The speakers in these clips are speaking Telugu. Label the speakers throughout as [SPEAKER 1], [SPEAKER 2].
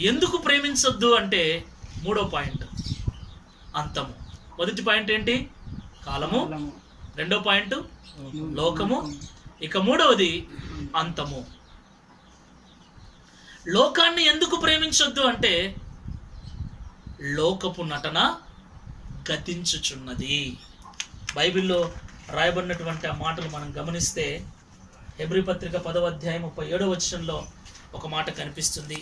[SPEAKER 1] ఎందుకు ప్రేమించొద్దు అంటే మూడో పాయింట్ అంతము. మొదటి పాయింట్ ఏంటి? కాలము. రెండో పాయింట్ లోకము. ఇక మూడవది అంతము. లోకాన్ని ఎందుకు ప్రేమించొద్దు అంటే లోకపు నటన గతించుచున్నది. బైబిల్లో రాయబడినటువంటి ఆ మాటలు మనం గమనిస్తే హెబ్రీ పత్రిక 10వ అధ్యాయం 37వ వచనంలో ఒక మాట కనిపిస్తుంది.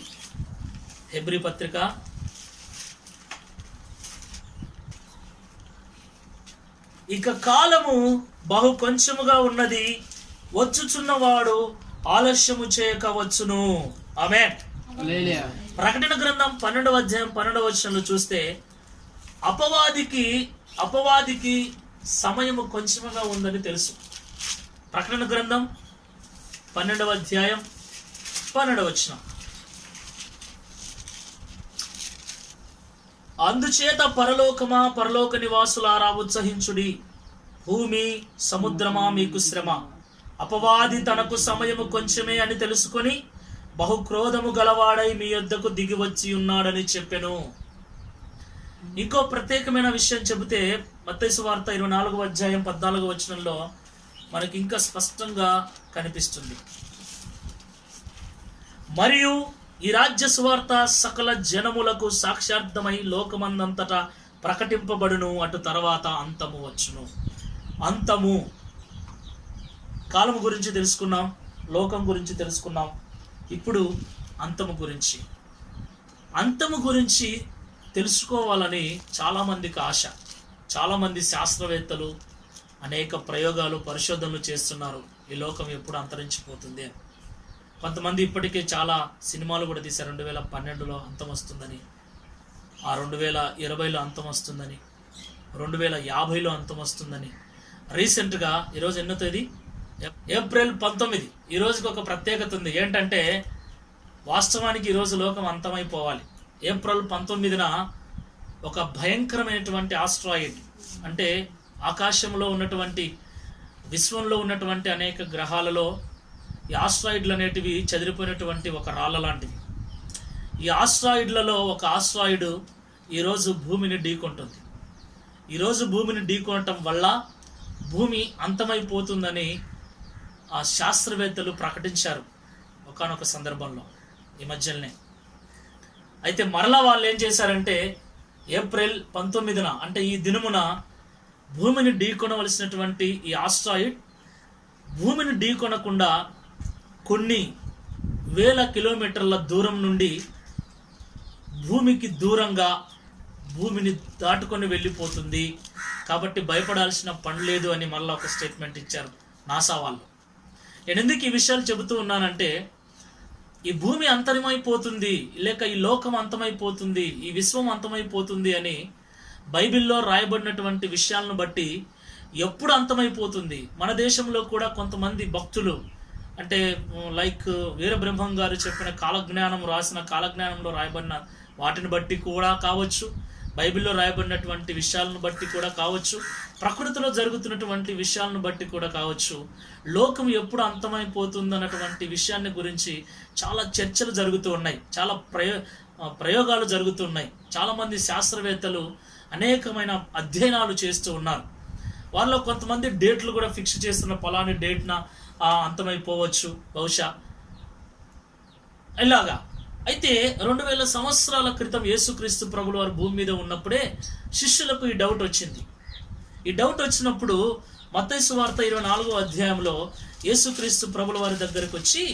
[SPEAKER 1] హెబ్రీ పత్రిక 10 ఇక కాలము బహు కొంచెముగా ఉన్నది, వచ్చుచున్నవాడు ఆలస్యము చేయక వచ్చును. ఆమేన్. ప్రకటన గ్రంథం 12వ అధ్యాయం 12వ వచనంలో చూస్తే అపవాదికి సమయము కొంచెముగా ఉందని తెలుసు. ప్రకటన గ్రంథం 12వ అధ్యాయం 12వ వచనం, అందుచేత పరలోకమా పరలోక నివాసులారా ఉత్సహించుడి, భూమి సముద్రమా మీకు శ్రమ, అపవాది తనకు సమయము కొంచెమే అని తెలుసుకొని బహుక్రోధము గలవాడై మీ యొద్దకు దిగి వచ్చి ఉన్నాడని చెప్పెను. ఇంకో ప్రత్యేకమైన విషయం చెబితే మత్తయి సువార్త 24వ అధ్యాయం 14వ వచనంలో మనకి ఇంకా స్పష్టంగా కనిపిస్తుంది. మరియు ఈ రాజ్య సువార్త సకల జనములకు సాక్షార్థమై లోకమందంతటా ప్రకటింపబడును, అటు తర్వాత అంతము వచ్చును. అంతము, కాలము గురించి తెలుసుకున్నాం, లోకం గురించి తెలుసుకున్నాం. ఇప్పుడు అంతము గురించి తెలుసుకోవాలని చాలామందికి ఆశ. చాలామంది శాస్త్రవేత్తలు అనేక ప్రయోగాలు పరిశోధనలు చేస్తున్నారు, ఈ లోకం ఎప్పుడు అంతరించిపోతుంది అని. కొంతమంది ఇప్పటికే చాలా సినిమాలు కూడా తీశారు. 2012లో అంతం వస్తుందని, 2020లో అంతం వస్తుందని, 2050లో అంతం వస్తుందని. రీసెంట్గా ఈరోజు ఎన్నో తేదీ? ఏప్రిల్ 19. ఈ రోజుకి ఒక ప్రత్యేకత ఉంది. ఏంటంటే వాస్తవానికి ఈరోజు లోకం అంతమైపోవాలి. ఏప్రిల్ 19న ఒక భయంకరమైనటువంటి ఆస్ట్రాయిడ్, అంటే ఆకాశంలో ఉన్నటువంటి విశ్వంలో ఉన్నటువంటి అనేక గ్రహాలలో ఈ ఆస్ట్రాయిడ్లు అనేటివి చెదిరిపోయినటువంటి ఒక రాళ్ళ లాంటివి. ఈ ఆస్ట్రాయిడ్లలో ఒక ఆస్ట్రాయిడ్ ఈరోజు భూమిని ఢీకొంటుంది. ఈరోజు భూమిని ఢీకొనటం వల్ల భూమి అంతమైపోతుందని ఆ శాస్త్రవేత్తలు ప్రకటించారు ఒకానొక సందర్భంలో ఈ మధ్యలోనే. అయితే మరలా వాళ్ళు ఏం చేశారంటే ఏప్రిల్ 19న అంటే ఈ దినమున భూమిని ఢీకొనవలసినటువంటి ఈ ఆస్ట్రాయిడ్ భూమిని ఢీకొనకుండా కొన్ని వేల కిలోమీటర్ల దూరం నుండి భూమికి దూరంగా భూమిని దాటుకొని వెళ్ళిపోతుంది, కాబట్టి భయపడాల్సిన పని లేదు అని మళ్ళీ ఒక స్టేట్మెంట్ ఇచ్చారు నాసా వాళ్ళు. నేను ఎందుకు ఈ విషయాలు చెబుతూ ఉన్నానంటే ఈ భూమి అంతమైపోతుంది, లేక ఈ లోకం అంతమైపోతుంది, ఈ విశ్వం అంతమైపోతుంది అని బైబిల్లో రాయబడినటువంటి విషయాలను బట్టి ఎప్పుడు అంతమైపోతుంది. మన దేశంలో కూడా కొంతమంది భక్తులు, అంటే లైక్ వీరబ్రహ్మం గారు చెప్పిన కాలజ్ఞానం రాసిన కాలజ్ఞానంలో రాయబడిన వాటిని బట్టి కూడా కావచ్చు, బైబిల్లో రాయబడినటువంటి విషయాలను బట్టి కూడా కావచ్చు, ప్రకృతిలో జరుగుతున్నటువంటి విషయాలను బట్టి కూడా కావచ్చు, లోకం ఎప్పుడు అంతమైపోతుంది అన్నటువంటి విషయాన్ని గురించి చాలా చర్చలు జరుగుతూ ఉన్నాయి, చాలా ప్రయోగాలు జరుగుతున్నాయి. చాలామంది శాస్త్రవేత్తలు అనేకమైన అధ్యయనాలు చేస్తూ ఉన్నారు. వాళ్ళు కొంతమంది డేట్లు కూడా ఫిక్స్ చేస్తున్న, పలాని డేట్న అంతమైపోవచ్చు బహుశా ఇలాగా. అయితే 2000 సంవత్సరాల క్రితం యేసుక్రీస్తు ప్రభులు వారు భూమి మీద ఉన్నప్పుడే శిష్యులకు ఈ డౌట్ వచ్చింది. ఈ డౌట్ వచ్చినప్పుడు మత్తయి సువార్త 24వ అధ్యాయంలో యేసుక్రీస్తు ప్రభుల వారి దగ్గరికి వచ్చి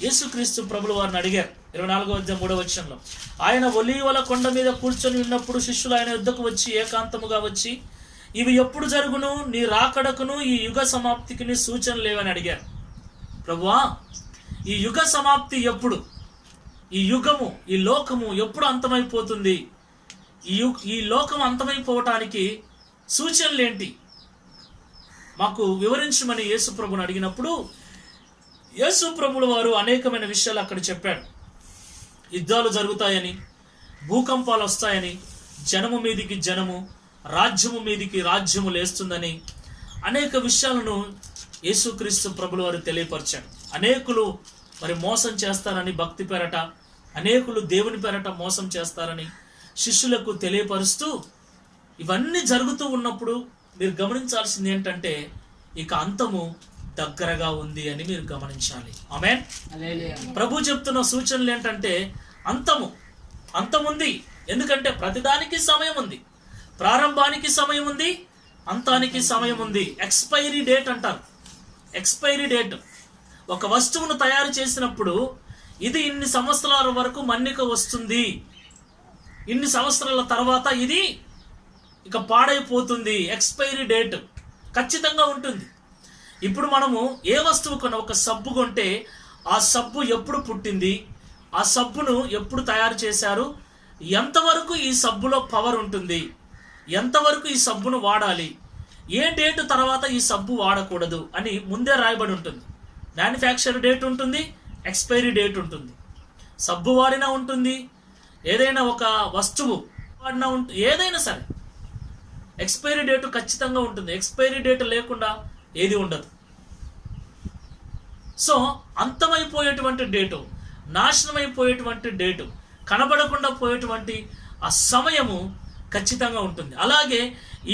[SPEAKER 1] యేసుక్రీస్తు ప్రభుల వారిని అడిగారు. 24వ అధ్యాయం 3వ వచనంలో, ఆయన ఒలీవల కొండ మీద కూర్చొని ఉన్నప్పుడు శిష్యులు ఆయన యుద్ధకు వచ్చి ఏకాంతముగా వచ్చి, ఇవి ఎప్పుడు జరుగును, నీ రాకడకును ఈ యుగ సమాప్తికి సూచనలు లేవని అడిగారు. ప్రభువా, ఈ యుగ సమాప్తి ఎప్పుడు, ఈ యుగము, ఈ లోకము ఎప్పుడు అంతమైపోతుంది, ఈ లోకం అంతమైపోవటానికి సూచనలు ఏంటి, మాకు వివరించమని యేసు ప్రభుని అడిగినప్పుడు యేసు ప్రభుల వారు అనేకమైన విషయాలు అక్కడ చెప్పాడు. యుద్ధాలు జరుగుతాయని, భూకంపాలు వస్తాయని, జనము మీదికి జనము, రాజ్యము మీదికి రాజ్యము లేస్తుందని అనేక విషయాలను యేసుక్రీస్తు ప్రభుల వారు తెలియపరిచాడు. అనేకులు మరి మోసం చేస్తారని భక్తి పేరట అనేకులు దేవుని పేరట మోసం చేస్తారని శిష్యులకు తెలియపరుస్తూ ఇవన్నీ జరుగుతూ ఉన్నప్పుడు మీరు గమనించాల్సింది ఏంటంటే ఇక అంతము దగ్గరగా ఉంది అని మీరు గమనించాలి. ఆమేన్. ప్రభు చెప్తున్న సూచనలు ఏంటంటే అంతముంది. ఎందుకంటే ప్రతిదానికి సమయం ఉంది. ప్రారంభానికి సమయం ఉంది, అంతానికి సమయం ఉంది. ఎక్స్పైరీ డేట్ అంటారు. Expiry date. ఒక వస్తువును తయారు చేసినప్పుడు ఇది ఇన్ని సంవత్సరాల వరకు మన్నిక వస్తుంది, ఇన్ని సంవత్సరాల తర్వాత ఇది ఇక పాడైపోతుంది. ఎక్స్పైరీ డేట్ ఖచ్చితంగా ఉంటుంది. ఇప్పుడు మనము ఏ వస్తువు కొన్న, ఒక సబ్బు కొంటే ఆ సబ్బు ఎప్పుడు పుట్టింది, ఆ సబ్బును ఎప్పుడు తయారు చేశారు, ఎంతవరకు ఈ సబ్బులో పవర్ ఉంటుంది, ఎంతవరకు ఈ సబ్బును వాడాలి, ఏ డేట్ తర్వాత ఈ సబ్బు వాడకూడదు అని ముందే రాయబడి ఉంటుంది. మ్యానుఫ్యాక్చర్ డేట్ ఉంటుంది, ఎక్స్పైరీ డేట్ ఉంటుంది. సబ్బు వాడినా ఉంటుంది, ఏదైనా ఒక వస్తువు వాడినా ఉంటుంది, ఏదైనా సరే ఎక్స్పైరీ డేట్ ఖచ్చితంగా ఉంటుంది. ఎక్స్పైరీ డేట్ లేకుండా ఏది ఉండదు. సో అంతమైపోయేటువంటి డేటు, నాశనమైపోయేటువంటి డేటు, కనబడకుండా పోయేటువంటి ఆ సమయము ఖచ్చితంగా ఉంటుంది. అలాగే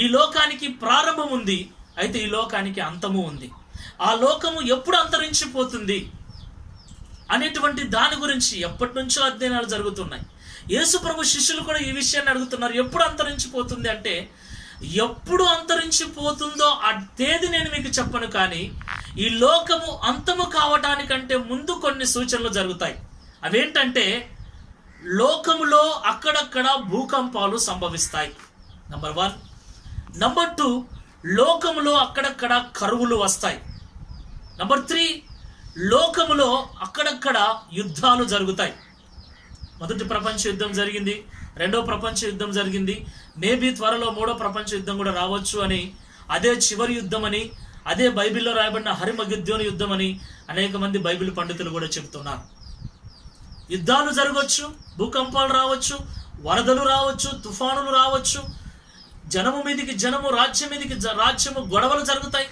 [SPEAKER 1] ఈ లోకానికి ప్రారంభం ఉంది, అయితే ఈ లోకానికి అంతము ఉంది. ఆ లోకము ఎప్పుడు అంతరించిపోతుంది అనేటువంటి దాని గురించి ఎప్పటి నుంచో అధ్యయనాలు జరుగుతున్నాయి. యేసు ప్రభు శిష్యులు కూడా ఈ విషయాన్ని అడుగుతున్నారు. ఎప్పుడు అంతరించిపోతుంది అంటే, ఎప్పుడు అంతరించిపోతుందో ఆ తేదీ నేను మీకు చెప్పను, కానీ ఈ లోకము అంతము కావడానికంటే ముందు కొన్ని సూచనలు జరుగుతాయి. అవేంటంటే, లోకములో అక్కడక్కడ భూకంపాలు సంభవిస్తాయి, నంబర్ 1. నంబర్ 2, లోకములో అక్కడక్కడ కరువులు వస్తాయి. నంబర్ 3, లోకములో అక్కడక్కడ యుద్ధాలు జరుగుతాయి. మొదటి ప్రపంచ యుద్ధం జరిగింది, రెండో ప్రపంచ యుద్ధం జరిగింది, మేబీ త్వరలో మూడో ప్రపంచ యుద్ధం కూడా రావచ్చు అని, అదే చివరి యుద్ధం అని, అదే బైబిల్లో రాయబడిన హరిమగిద్దోని యుద్ధం అని అనేక మంది బైబిల్ పండితులు కూడా చెప్తున్నారు. యుద్ధాలు జరగవచ్చు, భూకంపాలు రావచ్చు, వరదలు రావచ్చు, తుఫానులు రావచ్చు, జనము మీదికి జనము, రాజ్యం మీదికి రాజ్యము, గొడవలు జరుగుతాయి.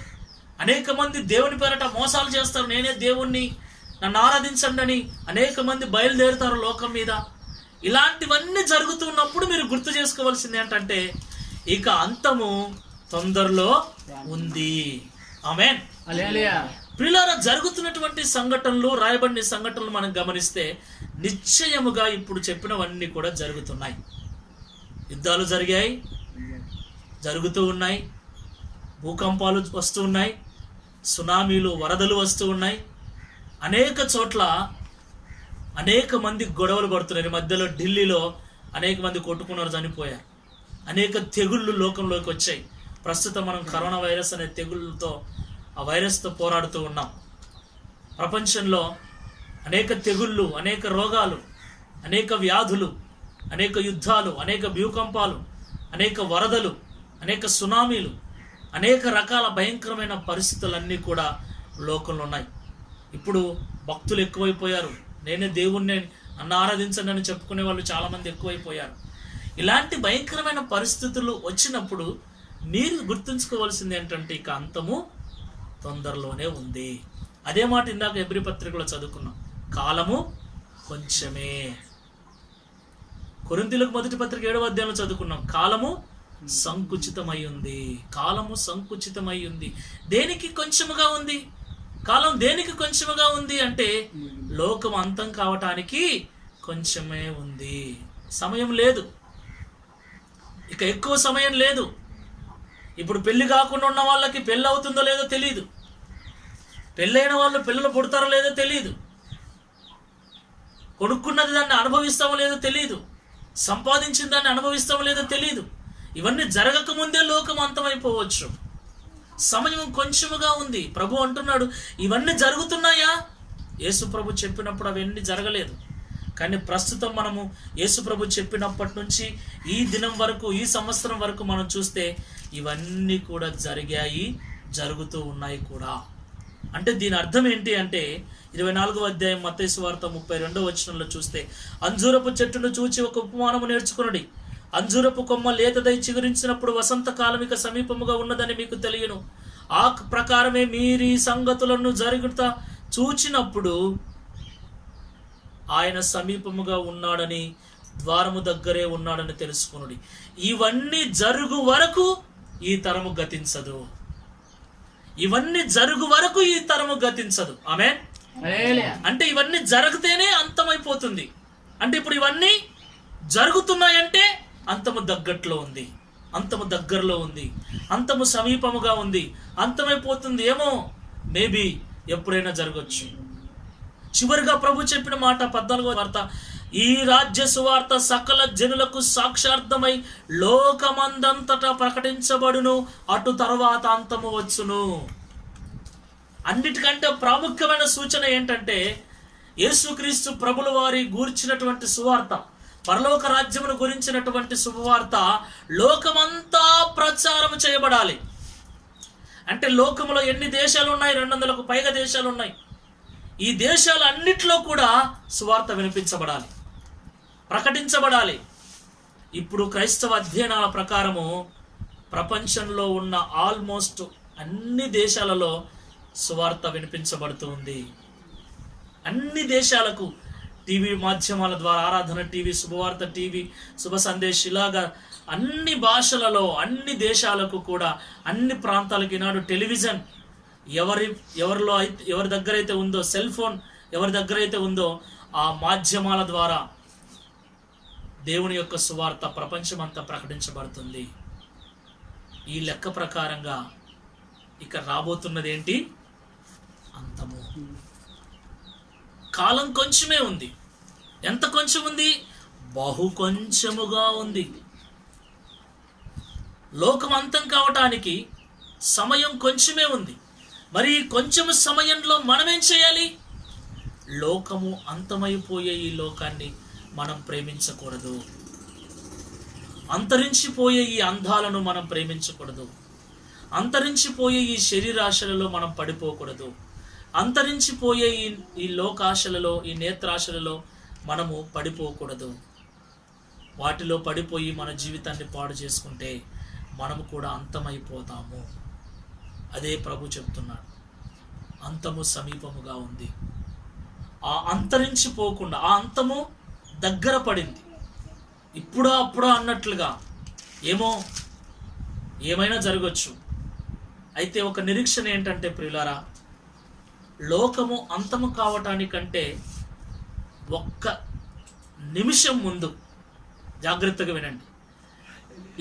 [SPEAKER 1] అనేక మంది దేవుని పేరట మోసాలు చేస్తారు. నేనే దేవుణ్ణి, నన్ను ఆరాధించండి అని అనేక మంది బయలుదేరుతారు లోకం మీద. ఇలాంటివన్నీ జరుగుతున్నప్పుడు మీరు గుర్తు చేసుకోవాల్సింది ఏంటంటే, ఇక అంతము తొందరలో ఉంది. ఆమేన్. ప్రియులారా, జరుగుతున్నటువంటి సంఘటనలు, రాయబడిన సంఘటనలు మనం గమనిస్తే నిశ్చయముగా ఇప్పుడు చెప్పినవన్నీ కూడా జరుగుతున్నాయి. యుద్ధాలు జరిగాయి, జరుగుతూ ఉన్నాయి, భూకంపాలు వస్తూ ఉన్నాయి, సునామీలు, వరదలు వస్తూ ఉన్నాయి. అనేక చోట్ల అనేక మంది గొడవలు పడుతున్నారు. మధ్యలో ఢిల్లీలో అనేక మంది కొట్టుకున్నారు, చనిపోయారు. అనేక తెగుళ్ళు లోకంలోకి వచ్చాయి. ప్రస్తుతం మనం కరోనా వైరస్ అనే తెగుళ్ళతో, ఆ వైరస్తో పోరాడుతూ ఉన్నాం. ప్రపంచంలో అనేక తెగుళ్ళు, అనేక రోగాలు, అనేక వ్యాధులు, అనేక యుద్ధాలు, అనేక భూకంపాలు, అనేక వరదలు, అనేక సునామీలు, అనేక రకాల భయంకరమైన పరిస్థితులన్నీ కూడా లోకంలో ఉన్నాయి. ఇప్పుడు భక్తులు ఎక్కువైపోయారు. నేనే దేవుణ్ణి, నన్ను ఆరాధించండి అని చెప్పుకునే వాళ్ళు చాలామంది ఎక్కువైపోయారు. ఇలాంటి భయంకరమైన పరిస్థితులు వచ్చినప్పుడు మీరు గుర్తుంచుకోవాల్సింది ఏంటంటే, ఇక అంతము తొందరలోనే ఉంది. అదే మాట ఇందాక హెబ్రీ పత్రికలో చదువుకున్నాం, కాలము కొంచెమే. కొరింథీయులకు మొదటి పత్రిక 7వ అధ్యాయంలో చదువుకున్నాం, కాలము సంకుచితమై ఉంది. కాలము సంకుచితమై ఉంది. దేనికి కొంచెముగా ఉంది? కాలం దేనికి కొంచెముగా ఉంది అంటే, లోకం అంతం కావటానికి కొంచెమే ఉంది. సమయం లేదు, ఇక ఎక్కువ సమయం లేదు. ఇప్పుడు పెళ్లి కాకుండా ఉన్న వాళ్ళకి పెళ్ళి అవుతుందో లేదో తెలియదు, పెళ్ళైన వాళ్ళు పిల్లలు పుడతారో లేదో తెలియదు, కొనుక్కున్నది దాన్ని అనుభవిస్తామో లేదో తెలియదు, సంపాదించిన దాన్ని అనుభవిస్తామో లేదో తెలియదు. ఇవన్నీ జరగక ముందే లోకం అంతమైపోవచ్చు. సమయం కొంచెముగా ఉంది. ప్రభు అంటున్నాడు, ఇవన్నీ జరుగుతున్నాయా? యేసు ప్రభు చెప్పినప్పుడు అవన్నీ జరగలేదు, కానీ ప్రస్తుతం మనము యేసు ప్రభు చెప్పినప్పటి నుంచి ఈ దినం వరకు, ఈ సంవత్సరం వరకు మనం చూస్తే ఇవన్నీ కూడా జరిగాయి, జరుగుతూ ఉన్నాయి కూడా. అంటే దీని అర్థం ఏంటి అంటే, 24వ అధ్యాయం మత్తయి సువార్త 32వ వచనంలో చూస్తే, అంజూరపు చెట్టును చూచి ఒక ఉపమానము నేర్చుకునుడి. అంజూరపు కొమ్మ లేతదై చిగురించినప్పుడు వసంతకాలం ఇక సమీపముగా ఉన్నదని మీకు తెలియను. ఆ ప్రకారమే మీరు ఈ సంగతులను జరుగుతా చూచినప్పుడు ఆయన సమీపముగా ఉన్నాడని, ద్వారము దగ్గరే ఉన్నాడని తెలుసుకొనుడి. ఇవన్నీ జరుగు వరకు ఈ తరము గతించదు. ఇవన్నీ జరుగు వరకు ఈ తరము గతించదు. ఆమేన్. అంటే ఇవన్నీ జరిగితేనే అంతమైపోతుంది. అంటే ఇప్పుడు ఇవన్నీ జరుగుతున్నాయంటే అంతము దగ్గట్లో ఉంది, అంతము దగ్గరలో ఉంది, అంతము సమీపముగా ఉంది. అంతమైపోతుంది ఏమో, మేబీ ఎప్పుడైనా జరగచ్చు. చివరిగా ప్రభు చెప్పిన మాట 14వ వార్త, ఈ రాజ్య సువార్త సకల జనులకు సాక్షార్థమై లోకమందంతటా ప్రకటించబడును, అటు తర్వాత అంతము వచ్చును. అన్నిటికంటే ప్రాముఖ్యమైన సూచన ఏంటంటే, యేసుక్రీస్తు ప్రభుల వారి గూర్చినటువంటి సువార్త, పరలోక రాజ్యమును గురించినటువంటి శుభవార్త లోకమంతా ప్రచారం చేయబడాలి. అంటే లోకములో ఎన్ని దేశాలు ఉన్నాయి? 200కు పైగా దేశాలు ఉన్నాయి. ఈ దేశాలన్నిట్లో కూడా సువార్త వినిపించబడాలి, ప్రకటించబడాలి. ఇప్పుడు క్రైస్తవ అధ్యయనాల ప్రకారము ప్రపంచంలో ఉన్న ఆల్మోస్ట్ అన్ని దేశాలలో సువార్త వినిపించబడుతూ ఉంది. అన్ని దేశాలకు టీవీ మాధ్యమాల ద్వారా, ఆరాధన టీవీ, శుభవార్త టీవీ, శుభ సందేశ్, ఇలాగా అన్ని భాషలలో అన్ని దేశాలకు కూడా అన్ని ప్రాంతాలకు ఈనాడు టెలివిజన్ ఎవరి దగ్గర అయితే ఉందో, సెల్ ఫోన్ ఎవరి దగ్గర అయితే ఉందో, ఆ మాధ్యమాల ద్వారా దేవుని యొక్క సువార్త ప్రపంచమంతా ప్రకటించబడుతుంది. ఈ లెక్క ప్రకారంగా ఇక రాబోతున్నది ఏంటి? అంతము. కాలం కొంచెమే ఉంది. ఎంత కొంచెం ఉంది? బహు కొంచెముగా ఉంది. లోకం అంతం కావటానికి సమయం కొంచెమే ఉంది. మరి కొంచెం సమయంలో మనమేం చేయాలి? లోకము అంతమైపోయే ఈ లోకాన్ని మనం ప్రేమించకూడదు. అంతరించిపోయే ఈ అందాలను మనం ప్రేమించకూడదు. అంతరించిపోయే ఈ శరీరాశలలో మనం పడిపోకూడదు. అంతరించిపోయే ఈ లోకాశలలో, ఈ నేత్రాశలలో మనము పడిపోకూడదు. వాటిలో పడిపోయి మన జీవితాన్ని పాడు చేసుకుంటే మనము కూడా అంతమైపోతాము. అదే ప్రభు చెప్తున్నాడు. అంతము సమీపముగా ఉంది. ఆ అంతరించిపోకుండా, ఆ అంతము దగ్గర పడింది. ఇప్పుడా అప్పుడా అన్నట్లుగా ఏమో, ఏమైనా జరగచ్చు. అయితే ఒక నిరీక్షణ ఏంటంటే ప్రియులారా, లోకము అంతము కావటానికంటే ఒక్క నిమిషం ముందు, జాగ్రత్తగా వినండి,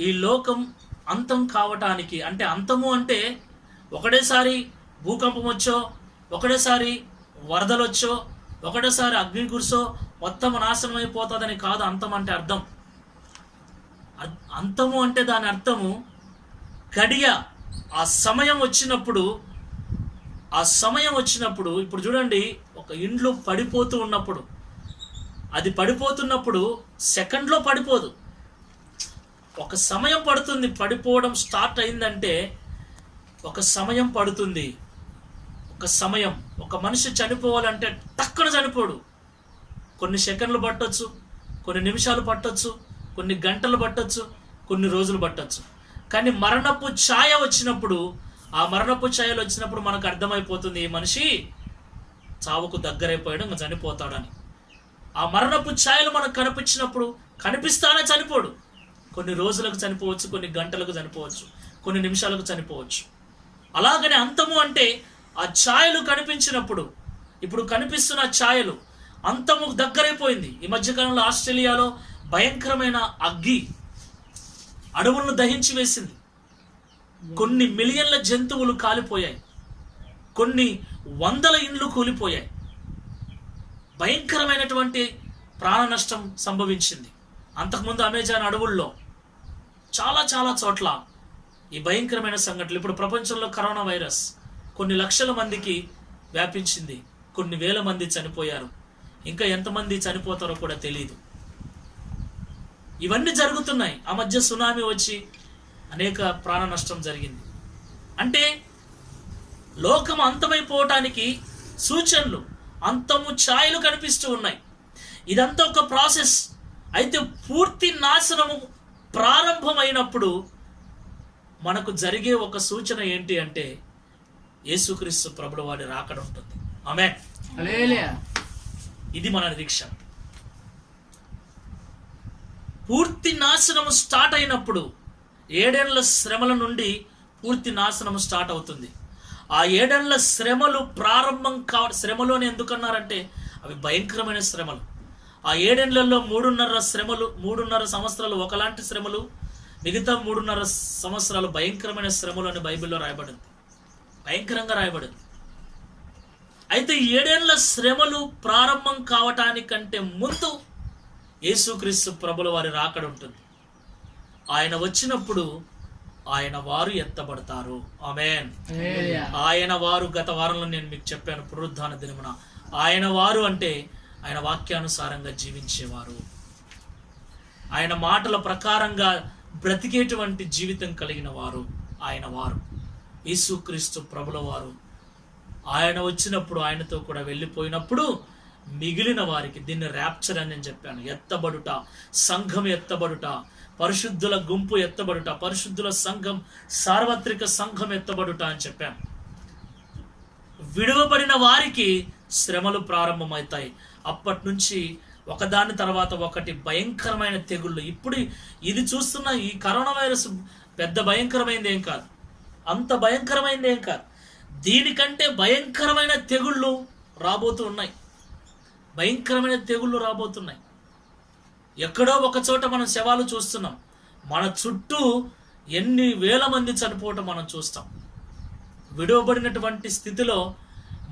[SPEAKER 1] ఈ లోకం అంతం కావటానికి, అంటే అంతము అంటే ఒకటేసారి భూకంపం వచ్చో, ఒకటేసారి వరదలు వచ్చో, ఒకటేసారి అగ్ని కురిసో మొత్తం నాశనం అయిపోతుందని కాదు అంతం అంటే అర్థం. అంతము అంటే దాని అర్థము గడియ, ఆ సమయం వచ్చినప్పుడు, ఇప్పుడు చూడండి, ఒక ఇండ్లు పడిపోతూ ఉన్నప్పుడు, అది పడిపోతున్నప్పుడు సెకండ్లో పడిపోదు, ఒక సమయం పడుతుంది. పడిపోవడం స్టార్ట్ అయిందంటే ఒక సమయం పడుతుంది. ఒక సమయం, ఒక మనిషి చనిపోవాలంటే టక్కున చనిపోడు. కొన్ని సెకండ్లు పట్టొచ్చు, కొన్ని నిమిషాలు పట్టొచ్చు, కొన్ని గంటలు పట్టొచ్చు, కొన్ని రోజులు పట్టొచ్చు. కానీ మరణపు ఛాయ వచ్చినప్పుడు, ఆ మరణపు ఛాయలు వచ్చినప్పుడు మనకు అర్థమైపోతుంది ఈ మనిషి చావుకు దగ్గరైపోయాడు, ఇంకా చనిపోతాడని. ఆ మరణపు ఛాయలు మనకు కనిపించినప్పుడు, కనిపిస్తానే చనిపోడు. కొన్ని రోజులకు చనిపోవచ్చు, కొన్ని గంటలకు చనిపోవచ్చు, కొన్ని నిమిషాలకు చనిపోవచ్చు. అలాగనే అంతము అంటే ఆ ఛాయలు కనిపించినప్పుడు, ఇప్పుడు కనిపిస్తున్న ఛాయలు, అంతము దగ్గరైపోయింది. ఈ మధ్యకాలంలో ఆస్ట్రేలియాలో భయంకరమైన అగ్గి అడవులను దహించి వేసింది. కొన్ని మిలియన్ల జంతువులు కాలిపోయాయి, కొన్ని వందల ఇండ్లు కూలిపోయాయి. భయంకరమైనటువంటి ప్రాణ నష్టం సంభవించింది. అంతకుముందు అమెజాన్ అడవుల్లో చాలా చాలా చోట్ల ఈ భయంకరమైన సంఘటనలు. ఇప్పుడు ప్రపంచంలో కరోనా వైరస్ కొన్ని లక్షల మందికి వ్యాపించింది, కొన్ని వేల మంది చనిపోయారు, ఇంకా ఎంతమంది చనిపోతారో కూడా తెలియదు. ఇవన్నీ జరుగుతున్నాయి. ఆ మధ్య సునామీ వచ్చి అనేక ప్రాణ నష్టం జరిగింది. అంటే లోకం అంతమైపోవటానికి సూచనలు, అంతము ఛాయలు కనిపిస్తూ ఉన్నాయి. ఇదంతా ఒక ప్రాసెస్. అయితే పూర్తి నాశనము ప్రారంభమైనప్పుడు మనకు జరిగే ఒక సూచన ఏంటి అంటే యేసుక్రీస్తు ప్రభుల వారి రాకడ ఉంటుంది. ఆమేన్. హల్లెలూయా. ఇది మన నిరీక్షణ. పూర్తి నాశనము స్టార్ట్ అయినప్పుడు 7 ఏళ్ల శ్రమల నుండి పూర్తి నాశనము స్టార్ట్ అవుతుంది. ఆ 7 ఏళ్ల శ్రమలు ప్రారంభం శ్రమలోనే ఎందుకన్నారంటే అవి భయంకరమైన శ్రమలు. ఆ 7 ఏళ్లలో 3.5 సంవత్సరాలు ఒకలాంటి శ్రమలు, మిగతా 3.5 సంవత్సరాలు భయంకరమైన శ్రమలు అని బైబిల్లో రాయబడింది, భయంకరంగా రాయబడింది. అయితే 7 ఏళ్ల శ్రమలు ప్రారంభం కావటానికంటే ముందు యేసుక్రీస్తు ప్రభుల వారి రాకడ ఉంటుంది. ఆయన వచ్చినప్పుడు ఆయన వారు ఎత్తబడతారు. ఆమేన్. ఆయన వారు గత వారంలో నేను మీకు చెప్పాను, పునరుద్ధాన దినమున ఆయన వారు అంటే ఆయన వాక్యానుసారంగా జీవించేవారు, ఆయన మాటల ప్రకారంగా బ్రతికేటువంటి జీవితం కలిగిన వారు ఆయన వారు. యేసుక్రీస్తు ప్రభుల వారు ఆయన వచ్చినప్పుడు ఆయనతో కూడా వెళ్ళిపోయినప్పుడు మిగిలిన వారికి, దీన్ని ర్యాప్చర్ అని నేను చెప్పాను, ఎత్తబడుట, సంఘం ఎత్తబడుట, పరిశుద్ధుల గుంపు ఎత్తబడుట, పరిశుద్ధుల సంఘం, సార్వత్రిక సంఘం ఎత్తబడుట అని చెప్పాను. విడువబడిన వారికి శ్రమలు ప్రారంభమవుతాయి. అప్పటి నుంచి ఒకదాని తర్వాత ఒకటి భయంకరమైన తెగుళ్ళు. ఇప్పుడు ఇది చూస్తున్న ఈ కరోనా వైరస్ పెద్ద భయంకరమైనది ఏం కాదు, అంత భయంకరమైనది ఏం కాదు. దీనికంటే భయంకరమైన తెగుళ్ళు రాబోతూ ఉన్నాయి, భయంకరమైన తెగుళ్ళు రాబోతున్నాయి. ఎక్కడో ఒక చోట మనం శవాలు చూస్తున్నాం, మన చుట్టూ ఎన్ని వేల మంది చనిపోవటం మనం చూస్తాం. విడువబడినటువంటి స్థితిలో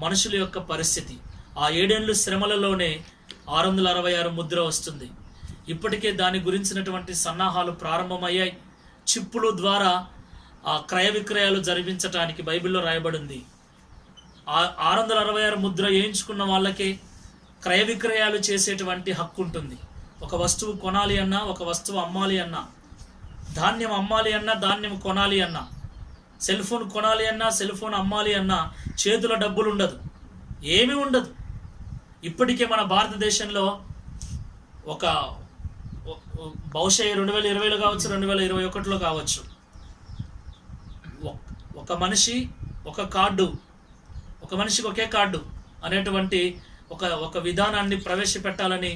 [SPEAKER 1] మనుషుల యొక్క పరిస్థితి. ఆ 7 ఏళ్ళు శ్రమలలోనే 666 ముద్ర వస్తుంది. ఇప్పటికే దాని గురించినటువంటి సన్నాహాలు ప్రారంభమయ్యాయి. చిప్పుల ద్వారా ఆ క్రయ విక్రయాలు జరిపించటానికి బైబిల్లో రాయబడింది. 666 ముద్ర వేయించుకున్న వాళ్ళకే క్రయ విక్రయాలు చేసేటువంటి హక్కు ఉంటుంది. ఒక వస్తువు కొనాలి అన్నా, ఒక వస్తువు అమ్మాలి అన్నా, ధాన్యం అమ్మాలి అన్నా, ధాన్యం కొనాలి అన్నా, సెల్ ఫోన్ కొనాలి అన్నా, సెల్ ఫోన్ అమ్మాలి అన్నా చేతుల డబ్బులు ఉండదు, ఏమీ ఉండదు. ఇప్పటికే మన భారతదేశంలో ఒక బహుశా 2020లో కావచ్చు, 2021లో కావచ్చు, ఒక మనిషి ఒక కార్డు, ఒక మనిషికి ఒకే కార్డు అనేటువంటి ఒక విధానాన్ని ప్రవేశపెట్టాలని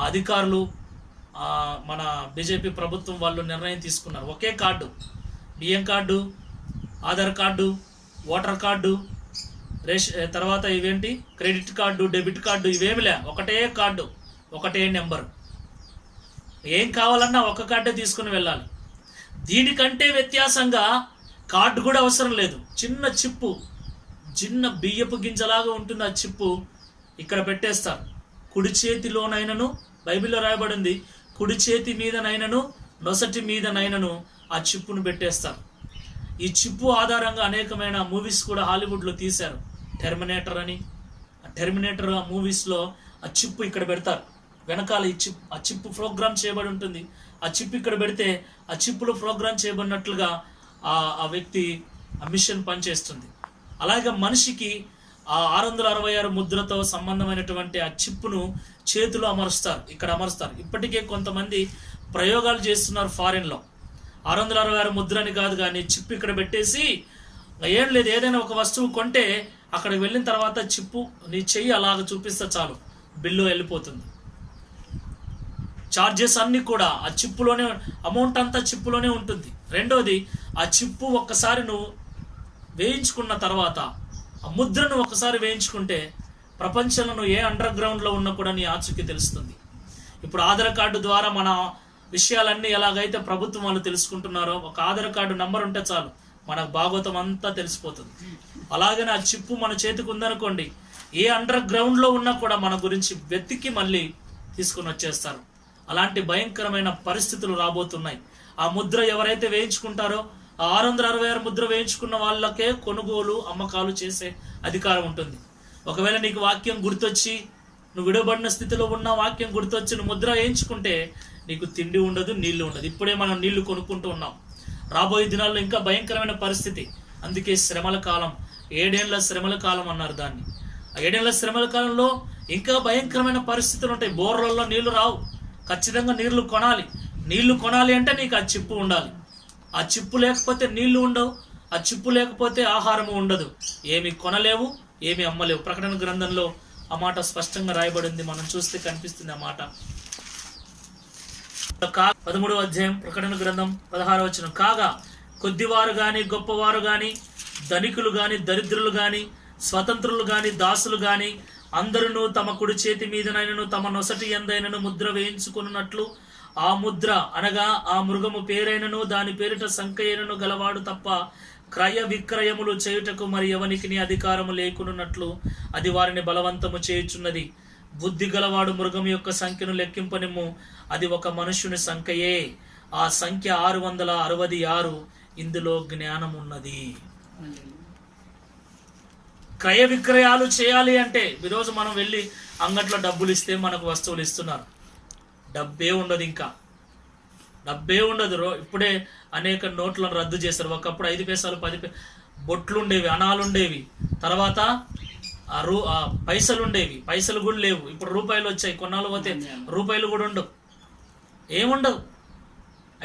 [SPEAKER 1] అధికారులు, మన బీజేపీ ప్రభుత్వం వాళ్ళు నిర్ణయం తీసుకున్నారు. ఒకే కార్డు, బియ్యం card, Aadhaar card, voter card, తర్వాత ఇవేంటి క్రెడిట్ కార్డు, డెబిట్ కార్డు, ఇవేమిలే, ఒకటే కార్డు, ఒకటే నెంబర్. ఏం కావాలన్నా ఒక కార్డే తీసుకుని వెళ్ళాలి. దీనికంటే వ్యత్యాసంగా కార్డు కూడా అవసరం లేదు. చిన్న చిప్పు, చిన్న బియ్యపు గింజలాగా ఉంటుంది. ఆ చిప్పు ఇక్కడ పెట్టేస్తారు. కుడి చేతిలోనైనను, బైబిల్లో రాయబడింది, కుడి చేతి మీదనైనను నొసటి మీదనైనను ఆ చిప్పును పెట్టేస్తారు. ఈ చిప్పు ఆధారంగా అనేకమైన మూవీస్ కూడా హాలీవుడ్లో తీశారు. టెర్మినేటర్ అని, టెర్మినేటర్ ఆ మూవీస్లో ఆ చిప్పు ఇక్కడ పెడతారు. వెనకాల ఆ చిప్పు ప్రోగ్రామ్ చేయబడి ఉంటుంది. ఆ చిప్ ఇక్కడ పెడితే ఆ చిప్పులో ప్రోగ్రామ్ చేయబడినట్లుగా ఆ వ్యక్తి ఆ మిషన్ పనిచేస్తుంది. అలాగే మనిషికి ఆ 666 ముద్రతో సంబంధమైనటువంటి ఆ చిప్పును చేతిలో అమరుస్తారు, ఇక్కడ అమరుస్తారు. ఇప్పటికే కొంతమంది ప్రయోగాలు చేస్తున్నారు ఫారిన్లో. 666 ముద్రని కాదు కానీ చిప్పు ఇక్కడ పెట్టేసి ఏం లేదు, ఏదైనా ఒక వస్తువు కొంటే అక్కడికి వెళ్ళిన తర్వాత చిప్పు నీ చెయ్యి అలాగ చూపిస్తే చాలు, బిల్లు వెళ్ళిపోతుంది. చార్జెస్ అన్నీ కూడా ఆ చిప్పులోనే, అమౌంట్ అంతా చిప్పులోనే ఉంటుంది. రెండోది, ఆ చిప్పు ఒక్కసారి నువ్వు వేయించుకున్న తర్వాత, ఆ ముద్రను ఒకసారి వేయించుకుంటే ప్రపంచంలో నువ్వు ఏ అండర్ గ్రౌండ్లో ఉన్నా కూడా నీ ఆచూకీ తెలుస్తుంది. ఇప్పుడు ఆధార్ కార్డు ద్వారా మన విషయాలన్నీ ఎలాగైతే ప్రభుత్వం వాళ్ళు తెలుసుకుంటున్నారో, ఒక ఆధార్ కార్డు నంబర్ ఉంటే చాలు మనకు భాగవతం అంతా తెలిసిపోతుంది. అలాగనే ఆ చిప్పు మన చేతికి ఉందనుకోండి, ఏ అండర్ గ్రౌండ్లో ఉన్నా కూడా మన గురించి వెతికి మళ్ళీ తీసుకుని వచ్చేస్తారు. అలాంటి భయంకరమైన పరిస్థితులు రాబోతున్నాయి. ఆ ముద్ర ఎవరైతే వేయించుకుంటారో, ఆ 666 ముద్ర వేయించుకున్న వాళ్ళకే కొనుగోలు అమ్మకాలు చేసే అధికారం ఉంటుంది. ఒకవేళ నీకు వాక్యం గుర్తొచ్చి, నువ్వు విడవబడిన స్థితిలో ఉన్న వాక్యం గుర్తొచ్చి నువ్వు ముద్ర వేయించుకుంటే నీకు తిండి ఉండదు, నీళ్లు ఉండదు. ఇప్పుడే మనం నీళ్లు కొనుక్కుంటూ ఉన్నాం. రాబోయే దినాల్లో ఇంకా భయంకరమైన పరిస్థితి. అందుకే శ్రమల కాలం, 7 ఏళ్ల శ్రమల కాలం అన్నారు దాన్ని. ఆ 7 ఏళ్ల శ్రమల కాలంలో ఇంకా భయంకరమైన పరిస్థితులు ఉంటాయి. బోర్లలో నీళ్లు రావు, ఖచ్చితంగా నీళ్లు కొనాలి. నీళ్లు కొనాలి అంటే నీకు ఆ చిప్పు ఉండాలి. ఆ చిప్పు లేకపోతే నీళ్లు ఉండవు, ఆ చిప్పు లేకపోతే ఆహారము ఉండదు. ఏమి కొనలేవు, ఏమి అమ్మలేవు. ప్రకటన గ్రంథంలో ఆ మాట స్పష్టంగా రాయబడింది. మనం చూస్తే కనిపిస్తుంది ఆ మాట. 13వ అధ్యాయం ప్రకటన గ్రంథం 16వ వచనం. కాగా కొద్దివారు గాని గొప్పవారు గాని, ధనికులు గాని దరిద్రులు గాని, స్వతంత్రులు గాని దాసులు గాని అందరూ తమ కుడి చేతి మీదనైనను తమ నొసటి యందైనను ముద్ర వేయించుకున్నట్లు ఆ ముద్ర అనగా ఆ మృగము పేరైనను దాని పేరిట సంఖ్యైనను గలవాడు తప్ప క్రయ విక్రయములు చేయుటకు మరి ఎవనికి అధికారము లేకున్నట్లు అది వారిని బలవంతము చేయుచున్నది. బుద్ధి గలవాడు మృగం యొక్క సంఖ్యను లెక్కింపనిమ్ము, అది ఒక మనుష్యుని సంఖ్యయే, ఆ సంఖ్య 666. ఇందులో జ్ఞానం ఉన్నది. క్రయ విక్రయాలు చేయాలి అంటే ఈరోజు మనం వెళ్ళి అంగట్లో డబ్బులు ఇస్తే మనకు వస్తువులు ఇస్తున్నారు. డబ్బే ఉండదు, ఇంకా డబ్బే ఉండదు. ఇప్పుడే అనేక నోట్లను రద్దు చేశారు. ఒకప్పుడు 5 పైసలు 10 బొట్లు ఉండేవి, అనాలు ఉండేవి, తర్వాత పైసలు ఉండేవి, పైసలు కూడా లేవు. ఇప్పుడు రూపాయలు వచ్చాయి. కొన్నాళ్ళు పోతే రూపాయలు కూడా ఉండవు, ఏముండవు.